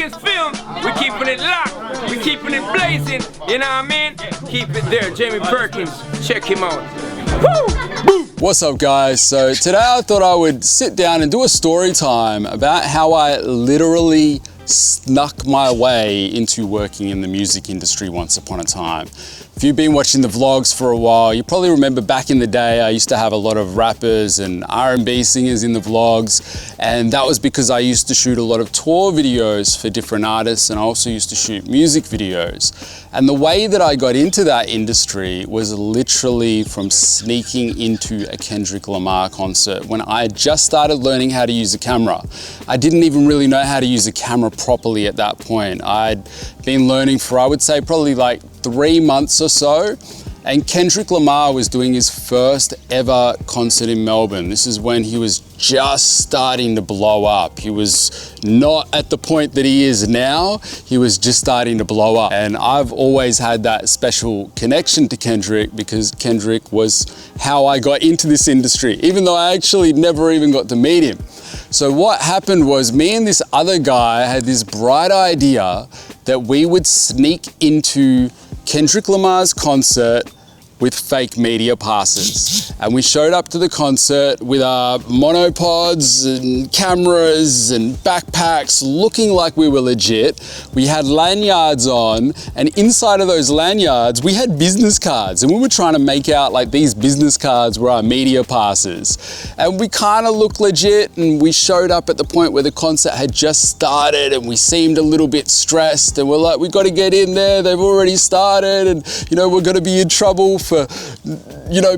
Perkins film, we're keeping it locked, we're keeping it blazing, you know what I mean? Keep it there, Jamie Perkins, check him out. Woo! What's up, guys? So today I thought I would sit down and do a story time about how I literally snuck my way into working in the music industry once upon a time. If you've been watching the vlogs for a while, you probably remember back in the day I used to have a lot of rappers and R&B singers in the vlogs, and that was because I used to shoot a lot of tour videos for different artists, and I also used to shoot music videos. And the way that I got into that industry was literally from sneaking into a Kendrick Lamar concert when I had just started learning how to use a camera. I didn't even really know how to use a camera properly at that point. I'd been learning for, I would say, probably like 3 months or so, and Kendrick Lamar was doing his first ever concert in Melbourne. This is when he was just starting to blow up. He was not at the point that he is now. He was just starting to blow up. And I've always had that special connection to Kendrick because Kendrick was how I got into this industry, even though I actually never even got to meet him. So what happened was me and this other guy had this bright idea that we would sneak into Kendrick Lamar's concert with fake media passes. And we showed up to the concert with our monopods and cameras and backpacks looking like we were legit. We had lanyards on, and inside of those lanyards, we had business cards, and we were trying to make out like these business cards were our media passes. And we kind of looked legit, and we showed up at the point where the concert had just started, and we seemed a little bit stressed, and we're like, we got to get in there, they've already started, and we're going to be in trouble for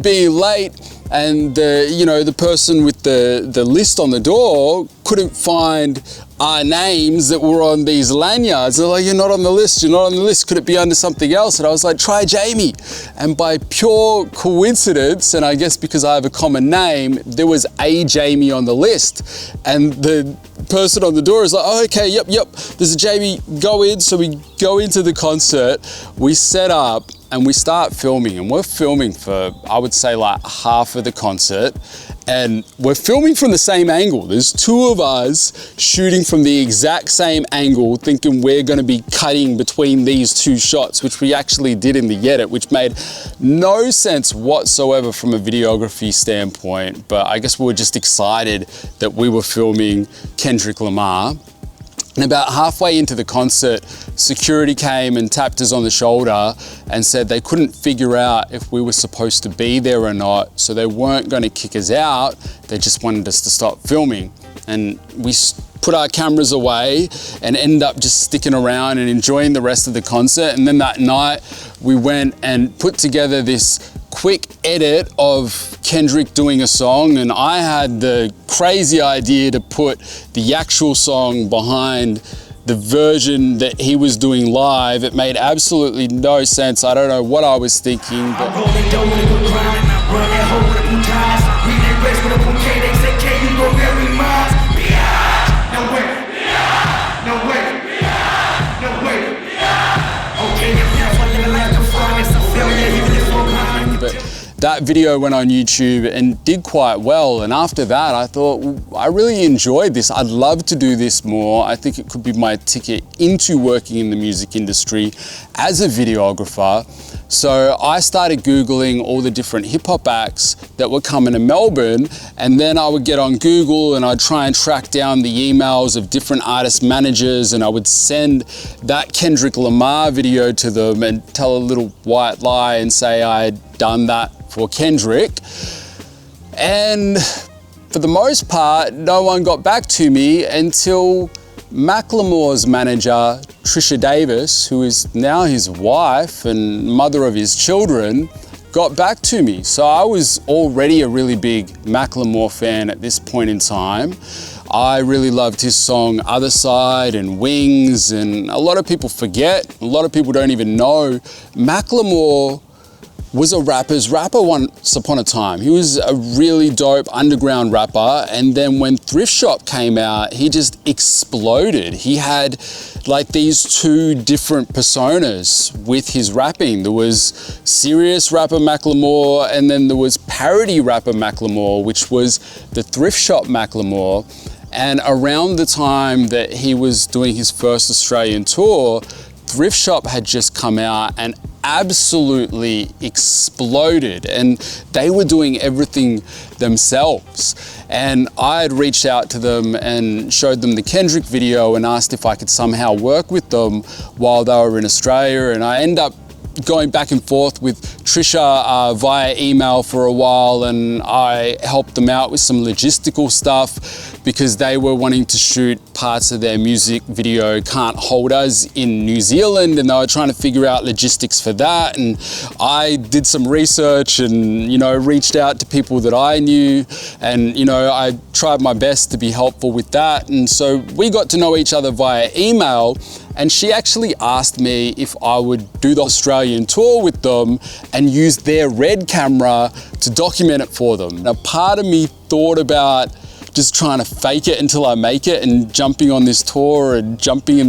being late. And the person with the list on the door couldn't find our names that were on these lanyards. They're like, you're not on the list, you're not on the list, could it be under something else? And I was like, try Jamie. And by pure coincidence, and I guess because I have a common name, there was a Jamie on the list. And the person on the door is like, oh, okay, yep, there's a Jamie, go in. So we go into the concert, we set up, and we start filming, and we're filming for, I would say, like half of the concert, and we're filming from the same angle. There's two of us shooting from the exact same angle, thinking we're gonna be cutting between these two shots, which we actually did in the edit, which made no sense whatsoever from a videography standpoint, but I guess we were just excited that we were filming Kendrick Lamar. And about halfway into the concert, security came and tapped us on the shoulder and said they couldn't figure out if we were supposed to be there or not, so they weren't going to kick us out, they just wanted us to stop filming. And we put our cameras away and ended up just sticking around and enjoying the rest of the concert. And then that night, we went and put together this quick edit of Kendrick doing a song, and I had the crazy idea to put the actual song behind the version that he was doing live. It made absolutely no sense. I don't know what I was thinking, but that video went on YouTube and did quite well. And after that, I thought, I really enjoyed this. I'd love to do this more. I think it could be my ticket into working in the music industry as a videographer. So I started Googling all the different hip hop acts that were coming to Melbourne. And then I would get on Google and I'd try and track down the emails of different artist managers, and I would send that Kendrick Lamar video to them and tell a little white lie and say I had done that for Kendrick. And for the most part, no one got back to me until Macklemore's manager, Trisha Davis, who is now his wife and mother of his children, got back to me. So I was already a really big Macklemore fan at this point in time. I really loved his song Other Side and Wings, and a lot of people forget, a lot of people don't even know, Macklemore was a rapper's rapper once upon a time. He was a really dope underground rapper, and then when Thrift Shop came out, he just exploded. He had like these two different personas with his rapping. There was serious rapper Macklemore, and then there was parody rapper Macklemore, which was the Thrift Shop Macklemore. And around the time that he was doing his first Australian tour, Thrift Shop had just come out and absolutely exploded, and they were doing everything themselves. And I had reached out to them and showed them the Kendrick video and asked if I could somehow work with them while they were in Australia. And I ended up going back and forth with Trisha via email for a while, and I helped them out with some logistical stuff because they were wanting to shoot parts of their music video Can't Hold Us in New Zealand, and they were trying to figure out logistics for that. And I did some research and, you know, reached out to people that I knew, and, you know, I tried my best to be helpful with that. And so we got to know each other via email, and she actually asked me if I would do the Australian tour with them and use their Red camera to document it for them. Now, part of me thought about just trying to fake it until I make it and jumping on this tour and diving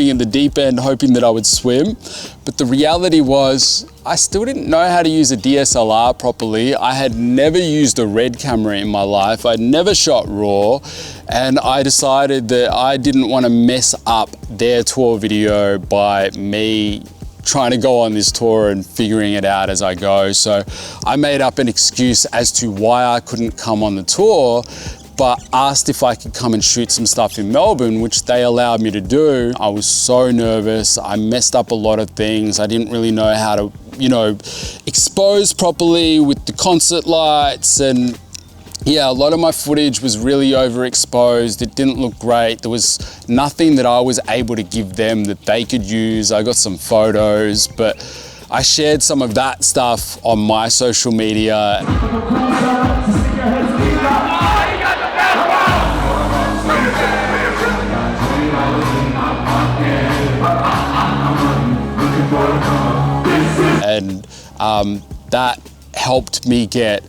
in the deep end, hoping that I would swim. But the reality was, I still didn't know how to use a DSLR properly. I had never used a Red camera in my life. I'd never shot RAW. And I decided that I didn't want to mess up their tour video by me trying to go on this tour and figuring it out as I go. So I made up an excuse as to why I couldn't come on the tour, but asked if I could come and shoot some stuff in Melbourne, which they allowed me to do. I was so nervous. I messed up a lot of things. I didn't really know how to, you know, expose properly with the concert lights, and yeah, a lot of my footage was really overexposed. It didn't look great. There was nothing that I was able to give them that they could use. I got some photos, but I shared some of that stuff on my social media. And that helped me get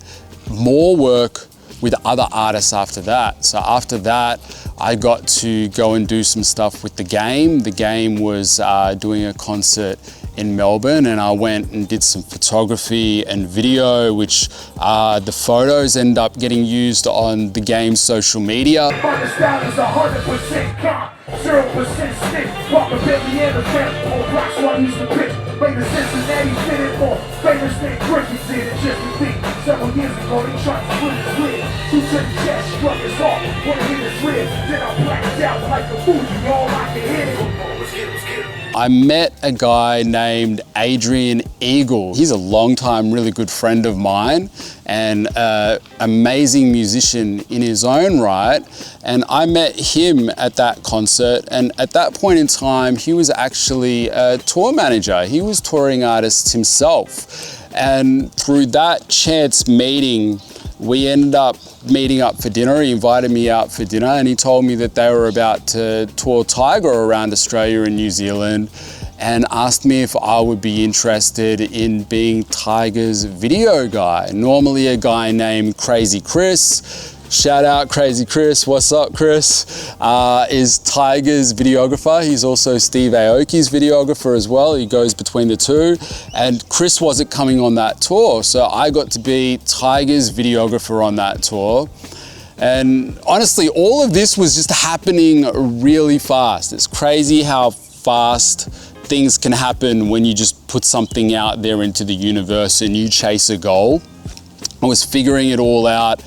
more work with other artists after that. So after that, I got to go and do some stuff with The Game. The Game was doing a concert in Melbourne, and I went and did some photography and video, which the photos end up getting used on The Game's social media. Several years ago, they tried to put his lid. Two to the chest, struck his heart, one hit his rib. Then I blacked out like a Fuji, all I can hit it. I met a guy named Adrian Eagle. He's a longtime, really good friend of mine and an amazing musician in his own right. And I met him at that concert, and at that point in time, he was actually a tour manager. He was touring artists himself. And through that chance meeting, we ended up meeting up for dinner. He invited me out for dinner, and he told me that they were about to tour Tyga around Australia and New Zealand, and asked me if I would be interested in being Tyga's video guy. Normally a guy named Crazy Chris, shout out Crazy Chris, what's up Chris, is Tyga's videographer. He's also Steve Aoki's videographer as well. He goes between the two. And Chris wasn't coming on that tour, so I got to be Tyga's videographer on that tour. And honestly, all of this was just happening really fast. It's crazy how fast things can happen when you just put something out there into the universe and you chase a goal. I was figuring it all out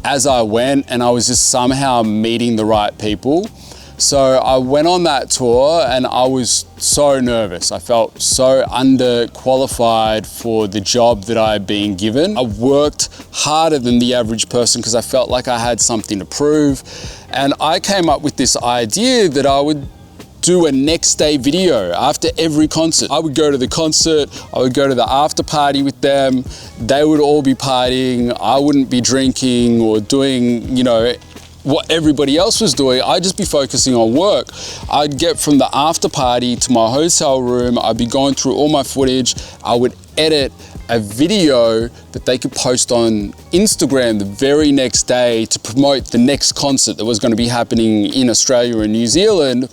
as I went, and I was just somehow meeting the right people. So I went on that tour and I was so nervous. I felt so underqualified for the job that I had been given. I worked harder than the average person because I felt like I had something to prove. And I came up with this idea that I would do a next day video after every concert. I would go to the concert, I would go to the after party with them, they would all be partying, I wouldn't be drinking or doing, you know, what everybody else was doing. I'd just be focusing on work. I'd get from the after party to my hotel room, I'd be going through all my footage, I would edit a video that they could post on Instagram the very next day to promote the next concert that was going to be happening in Australia and New Zealand.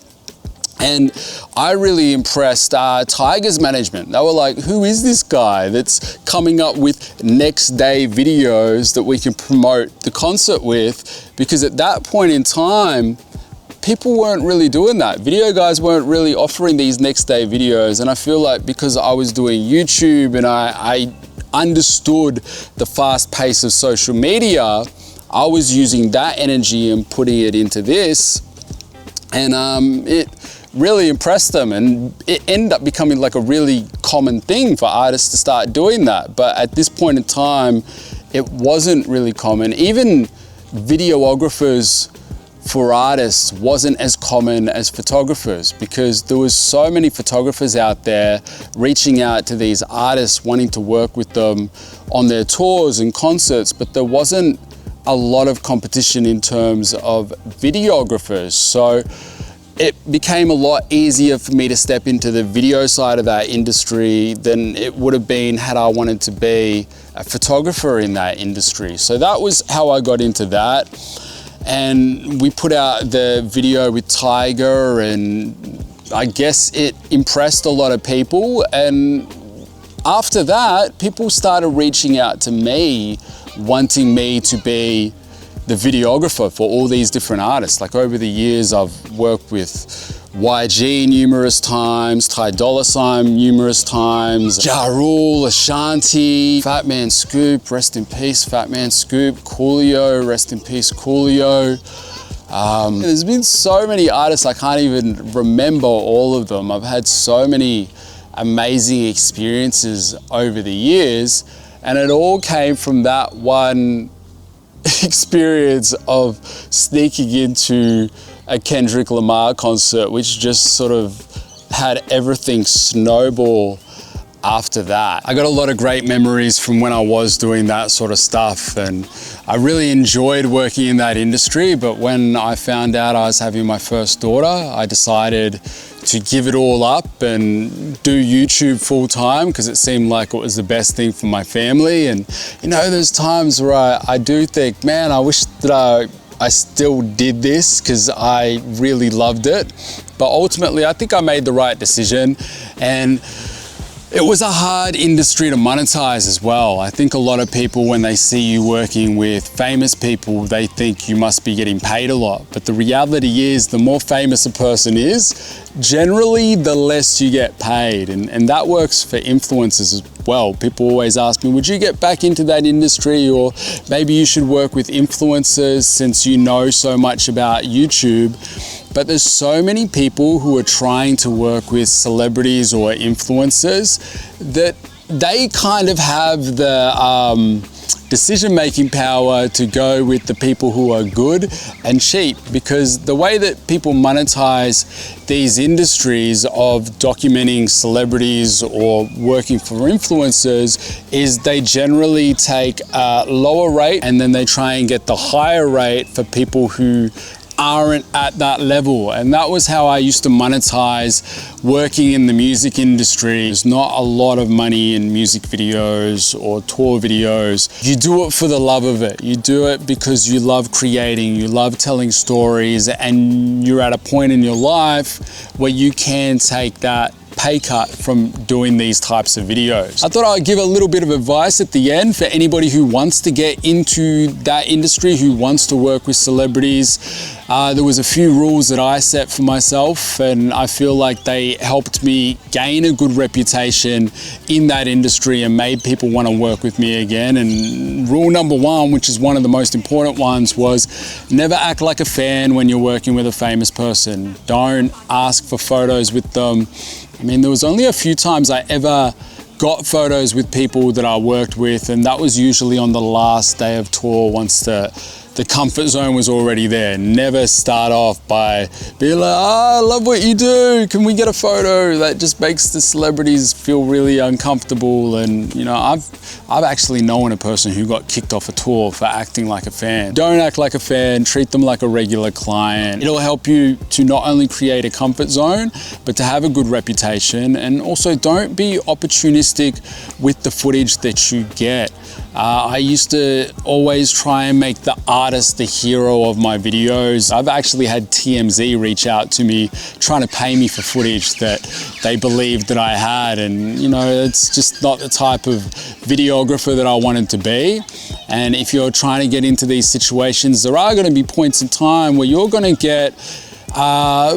And I really impressed Tyga's management. They were like, who is this guy that's coming up with next day videos that we can promote the concert with? Because at that point in time, people weren't really doing that. Video guys weren't really offering these next day videos. And I feel like because I was doing YouTube and I understood the fast pace of social media, I was using that energy and putting it into this. And it really impressed them, and it ended up becoming like a really common thing for artists to start doing that. But at this point in time, it wasn't really common. Even videographers for artists wasn't as common as photographers, because there was so many photographers out there reaching out to these artists wanting to work with them on their tours and concerts, but there wasn't a lot of competition in terms of videographers. So it became a lot easier for me to step into the video side of that industry than it would have been had I wanted to be a photographer in that industry. So that was how I got into that. And we put out the video with Tyga, and I guess it impressed a lot of people. And after that, people started reaching out to me, wanting me to be the videographer for all these different artists. Like over the years, I've worked with YG numerous times, Ty Dolla $ign numerous times, Ja Rule, Ashanti, Fat Man Scoop, rest in peace, Fat Man Scoop, Coolio, rest in peace, Coolio. There's been so many artists, I can't even remember all of them. I've had so many amazing experiences over the years, and it all came from that one experience of sneaking into a Kendrick Lamar concert, which just sort of had everything snowball after that. I got a lot of great memories from when I was doing that sort of stuff, and I really enjoyed working in that industry. But when I found out I was having my first daughter, I decided to give it all up and do YouTube full time, because it seemed like it was the best thing for my family. And you know, there's times where I do think, man, I wish that I still did this, because I really loved it. But ultimately, I think I made the right decision. And it was a hard industry to monetize as well. I think a lot of people, when they see you working with famous people, they think you must be getting paid a lot. But the reality is, the more famous a person is, generally the less you get paid. And that works for influencers as well. People always ask me, would you get back into that industry? Or maybe you should work with influencers since you know so much about YouTube. But there's so many people who are trying to work with celebrities or influencers that they kind of have the decision-making power to go with the people who are good and cheap, because the way that people monetize these industries of documenting celebrities or working for influencers is they generally take a lower rate and then they try and get the higher rate for people who aren't at that level. And that was how I used to monetize working in the music industry. There's not a lot of money in music videos or tour videos. You do it for the love of it. You do it because you love creating, you love telling stories, and you're at a point in your life where you can take that pay cut from doing these types of videos. I thought I'd give a little bit of advice at the end for anybody who wants to get into that industry, who wants to work with celebrities. There was a few rules that I set for myself, and I feel like they helped me gain a good reputation in that industry and made people want to work with me again. And rule number one, which is one of the most important ones, was never act like a fan when you're working with a famous person. Don't ask for photos with them. I mean, there was only a few times I ever got photos with people that I worked with, and that was usually on the last day of tour, once the comfort zone was already there. Never start off by being like, I love what you do, can we get a photo? That just makes the celebrities feel really uncomfortable. And you know, I've actually known a person who got kicked off a tour for acting like a fan. Don't act like a fan, treat them like a regular client. It'll help you to not only create a comfort zone, but to have a good reputation. And also, don't be opportunistic with the footage that you get. I used to always try and make the artist the hero of my videos. I've actually had TMZ reach out to me trying to pay me for footage that they believed that I had, and you know, it's just not the type of videographer that I wanted to be. And if you're trying to get into these situations, there are going to be points in time where you're going to get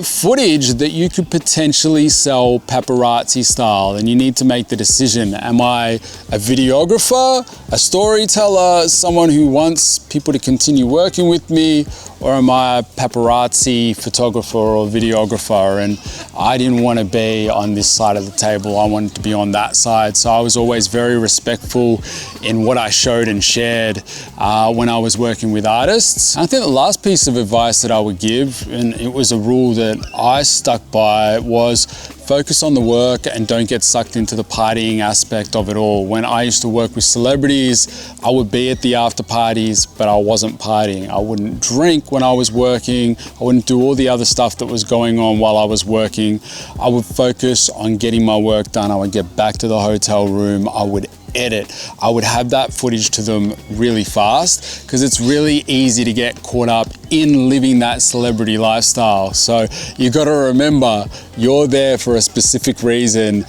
footage that you could potentially sell paparazzi style, and you need to make the decision. Am I a videographer, a storyteller, someone who wants people to continue working with me, or am I a paparazzi photographer or videographer? And I didn't want to be on this side of the table. I wanted to be on that side. So I was always very respectful in what I showed and shared when I was working with artists. I think the last piece of advice that I would give, and it was a rule that I stuck by, was focus on the work and don't get sucked into the partying aspect of it all. When I used to work with celebrities, I would be at the after parties, but I wasn't partying. I wouldn't drink when I was working. I wouldn't do all the other stuff that was going on while I was working. I would focus on getting my work done. I would get back to the hotel room. I would edit. I would have that footage to them really fast, because it's really easy to get caught up in living that celebrity lifestyle. So you got to remember, you're there for a specific reason.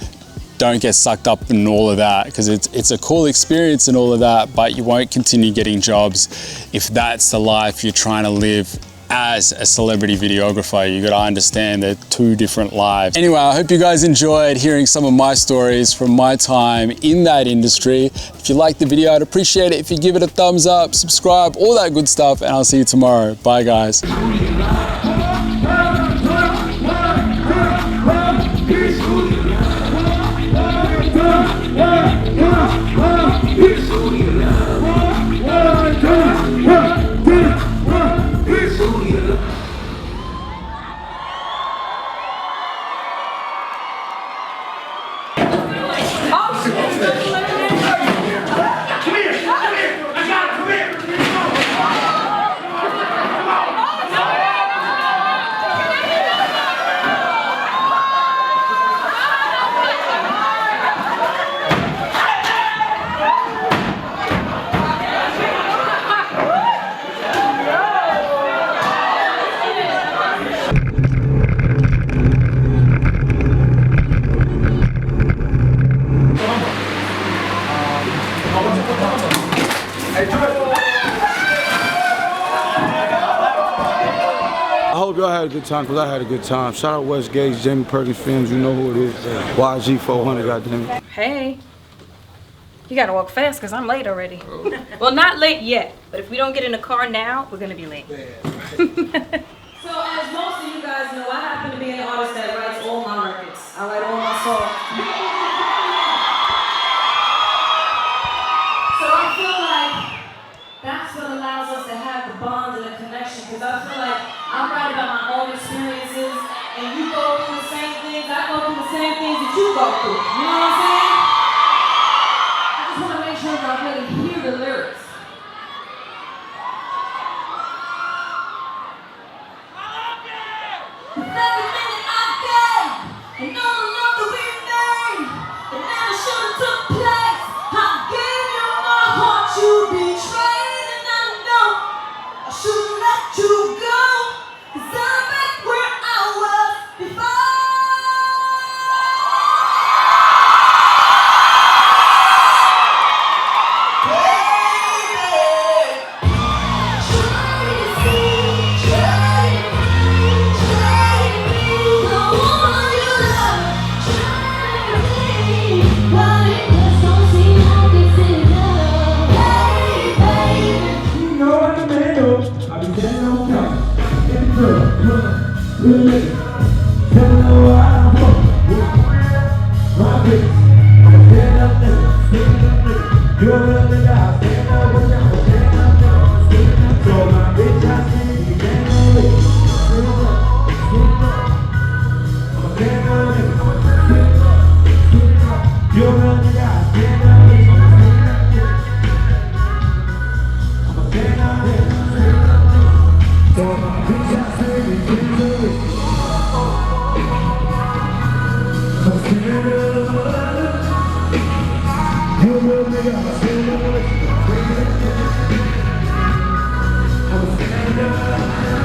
Don't get sucked up in all of that, because it's a cool experience and all of that, but you won't continue getting jobs if that's the life you're trying to live as a celebrity videographer. You gotta understand they're two different lives. Anyway, I hope you guys enjoyed hearing some of my stories from my time in that industry. If you liked the video, I'd appreciate it if you give it a thumbs up, subscribe, all that good stuff, and I'll see you tomorrow. Bye guys. I hope y'all had a good time, because I had a good time. Shout out West Gage, Jamie Perkins Films, you know who it is. YG 400, goddammit. Hey, you gotta walk fast because I'm late already. Well, not late yet, but if we don't get in the car now, we're gonna be late. So as most of you guys know, I happen to be an artist that writes all my records. I write all my songs. So I feel like that's what allows us to have the bond and the connection, because I feel like I write about my own experiences, and you go through the same things, I go through the same things that you go through. You know what I'm saying? I just want to make sure that I really hear the lyrics. With every minute I gave, and all the love that we made, it never should have took place. I gave you my heart, you betrayed, and I know I shouldn't let you go. Cause I'm back where I was before.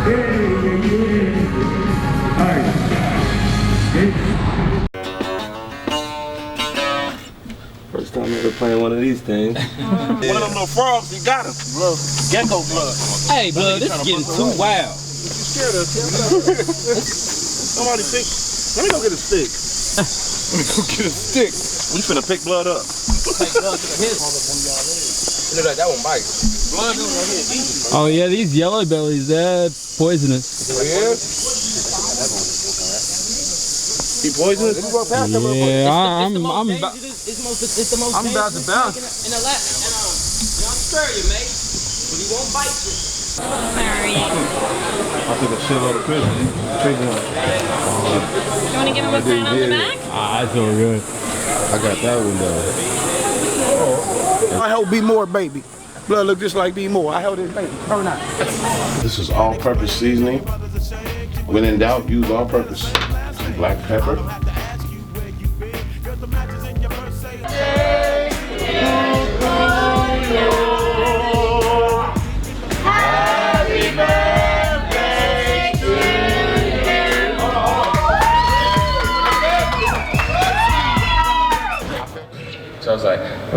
First time ever playing one of these things. One of them little frogs, you got him. Blood. Gecko blood. Hey, blood, this is getting too wild. You scared us, Somebody pick. Let me go get a stick. Let me go get a stick. We finna pick blood up. Look like that one bites. Blood on his easy. Oh yeah, these yellow bellies, they're poisonous. Oh, yeah? He poisonous? Yeah, I'm I'm about to bounce. In the left, and don't scare you, mate. But he won't bite you. I took a shitload of prison. You want to give him a pat on the back? Ah, that's all good. I got that one though. I help Be More, baby. Blood look just like Be More. I held his baby. Or not. This is all-purpose seasoning. When in doubt, use all-purpose. Some black pepper. So I was like, I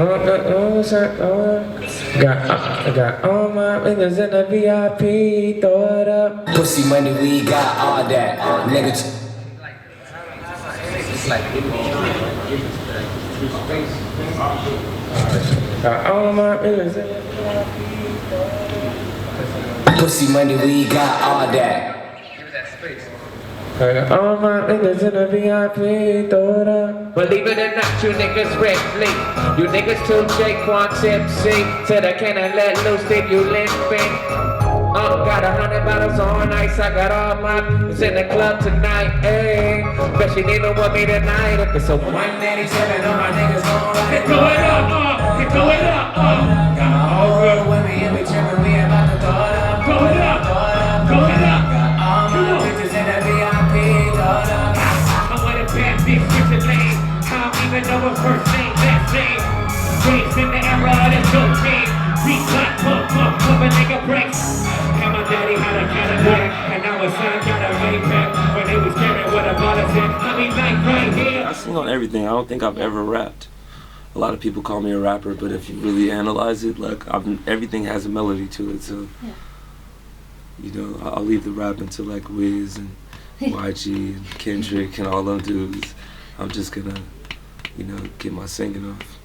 got all my niggas in the VIP, throw it up. Pussy money, we got all that. Niggas. Got all my niggas in the VIP. Pussy money, we got all that. I got all my niggas in the VIP, throw it up. Believe it or not, you niggas red fleet. You niggas too Jaquan tipsy. Said I cannot let loose, think you limping. Got 100 bottles on ice, I got all my it's in the club tonight, ayy. Bet she need with me tonight. If it's a 187, all my niggas gon' ride. Throw it up, throw it up, got all good women, and we trippin', we about to throw it up. Throw it up, throw it up. Got all my bitches in the VIP, throw it up. I'm with a bad bitch, Richard Lane. I don't even know her first name, last name. Raised in the era of the cocaine. Reclack, pump, a nigga breaks. And my daddy had a Cadillac, and now his son got a Maybach. When they was carrying with a bullet in, I mean like right here. I sing on everything. I don't think I've ever rapped. A lot of people call me a rapper, but if you really analyze it, like everything has a melody to it. So, you know, I'll leave the rapping to like Wiz and YG and Kendrick and all them dudes. I'm just gonna, you know, get my singing off.